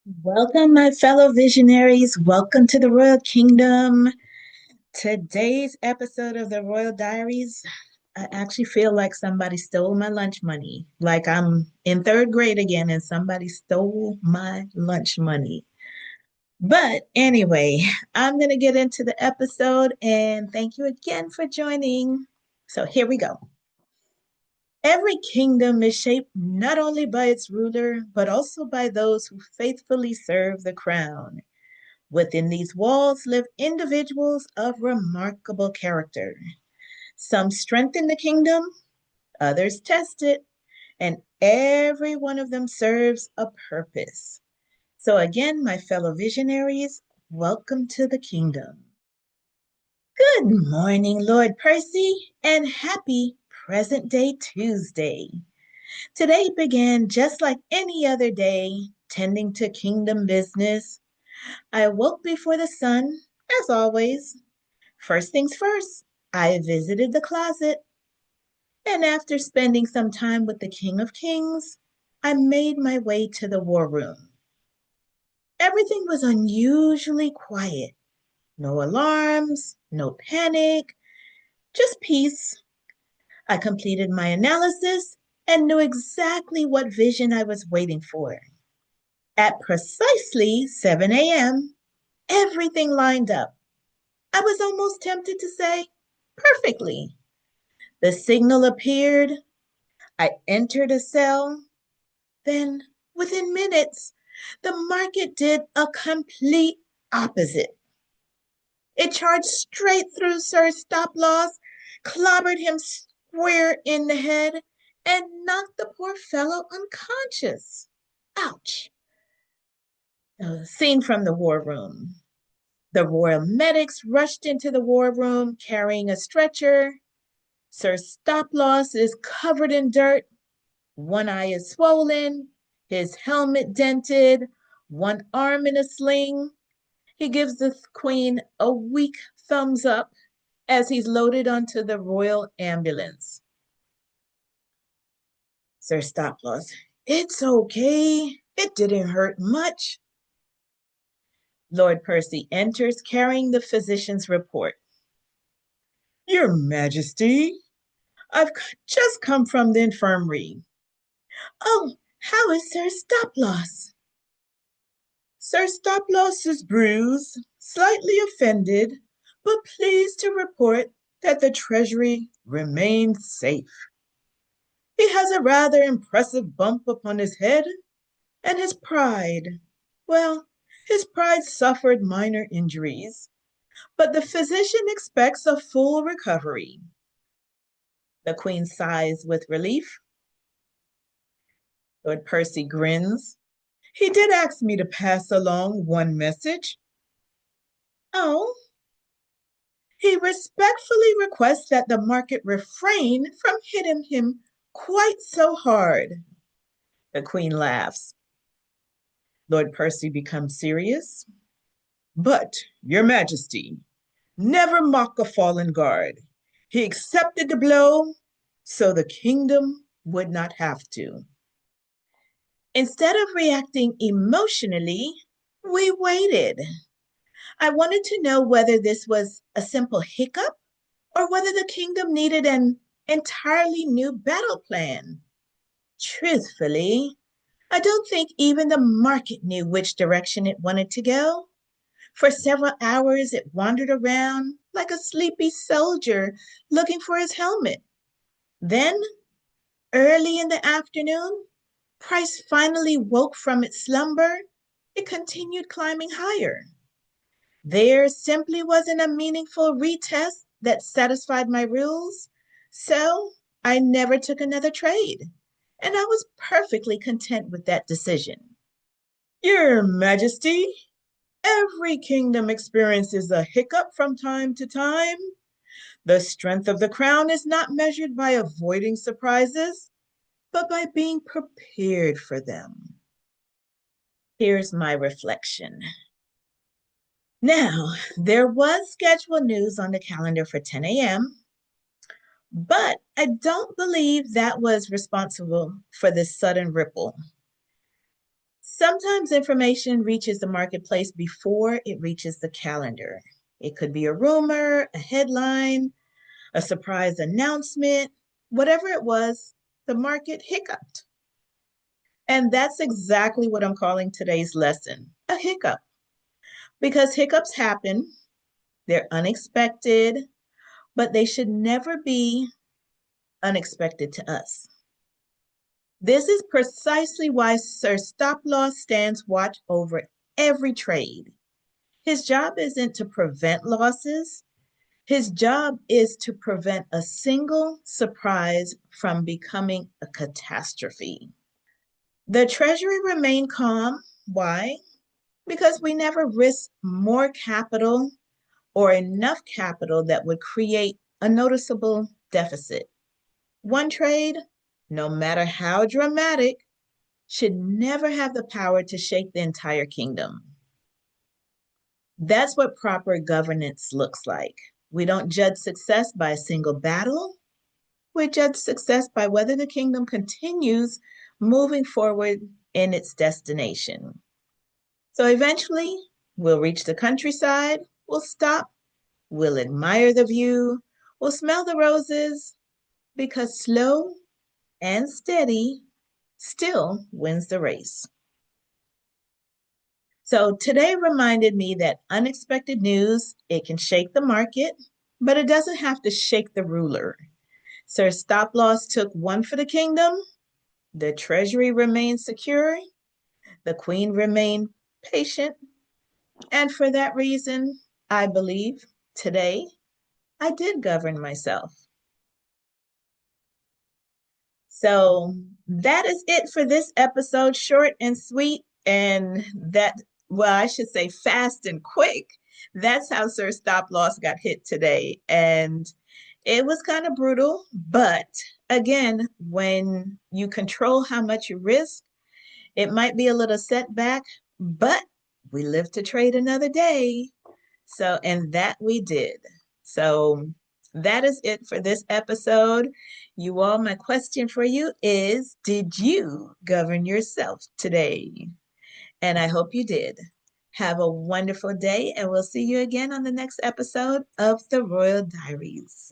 Welcome, my fellow visionaries. Welcome to the Royal Kingdom. Today's episode of the Royal Diaries, I actually feel like somebody stole my lunch money. Like I'm in third grade again and somebody stole my lunch money. But anyway, I'm going to get into the episode and thank you again for joining. So here we go. Every kingdom is shaped not only by its ruler, but also by those who faithfully serve the crown. Within these walls live individuals of remarkable character. Some strengthen the kingdom, others test it, and every one of them serves a purpose. So, again, my fellow visionaries, welcome to the kingdom. Good morning, Lord Percy, and happy present day Tuesday. Today began just like any other day, tending to kingdom business. I awoke before the sun, as always. First things first, I visited the closet, and after spending some time with the King of Kings, I made my way to the war room. Everything was unusually quiet. No alarms, no panic, just peace. I completed my analysis and knew exactly what vision I was waiting for. At precisely 7 a.m., everything lined up. I was almost tempted to say, perfectly. The signal appeared. I entered a cell. Then, within minutes, the market did a complete opposite. It charged straight through Sir's stop loss, clobbered him square in the head, and knocked the poor fellow unconscious. Ouch. Scene from the war room. The royal medics rushed into the war room carrying a stretcher. Sir Stop Loss is covered in dirt. One eye is swollen, his helmet dented, one arm in a sling. He gives the queen a weak thumbs up as he's loaded onto the royal ambulance. Sir Stop Loss, it's okay. It didn't hurt much. Lord Percy enters carrying the physician's report. Your Majesty, I've just come from the infirmary. Oh, how is Sir Stop Loss? Sir Stop Loss is bruised, slightly offended, but pleased to report that the Treasury remains safe. He has a rather impressive bump upon his head, and his pride, well, his pride suffered minor injuries, but the physician expects a full recovery. The Queen sighs with relief. Lord Percy grins. He did ask me to pass along one message. Oh, he respectfully requests that the market refrain from hitting him quite so hard. The Queen laughs. Lord Percy becomes serious. But, Your Majesty, never mock a fallen guard. He accepted the blow, so the kingdom would not have to. Instead of reacting emotionally, we waited. I wanted to know whether this was a simple hiccup or whether the kingdom needed an entirely new battle plan. Truthfully, I don't think even the market knew which direction it wanted to go. For several hours, it wandered around like a sleepy soldier looking for his helmet. Then, early in the afternoon, Price finally woke from its slumber. It continued climbing higher. There simply wasn't a meaningful retest that satisfied my rules, so I never took another trade, and I was perfectly content with that decision. Your Majesty, every kingdom experiences a hiccup from time to time. The strength of the crown is not measured by avoiding surprises, but by being prepared for them. Here's my reflection. Now, there was scheduled news on the calendar for 10 a.m., but I don't believe that was responsible for this sudden ripple. Sometimes information reaches the marketplace before it reaches the calendar. It could be a rumor, a headline, a surprise announcement, whatever it was, the market hiccuped. And that's exactly what I'm calling today's lesson, a hiccup. Because hiccups happen, they're unexpected, but they should never be unexpected to us. This is precisely why Sir Stop Loss stands watch over every trade. His job isn't to prevent losses. His job is to prevent a single surprise from becoming a catastrophe. The Treasury remained calm. Why? Because we never risk more capital or enough capital that would create a noticeable deficit. One trade, no matter how dramatic, should never have the power to shake the entire kingdom. That's what proper governance looks like. We don't judge success by a single battle. We judge success by whether the kingdom continues moving forward in its destination. So eventually, we'll reach the countryside, we'll stop, we'll admire the view, we'll smell the roses, because slow and steady still wins the race. So today reminded me that unexpected news, it can shake the market, but it doesn't have to shake the ruler. Sir Stop Loss took one for the kingdom, the treasury remained secure, the queen remained patient, and for that reason, I believe today I did govern myself. So that is it for this episode, short and sweet, and that, well, I should say fast and quick. That's how Sir Stop Loss got hit today. And it was kind of brutal, but again, when you control how much you risk, it might be a little setback, but we live to trade another day. So, and that we did. So, that is it for this episode. You all, my question for you is, did you govern yourself today? And I hope you did. Have a wonderful day, and we'll see you again on the next episode of the Royal Diaries.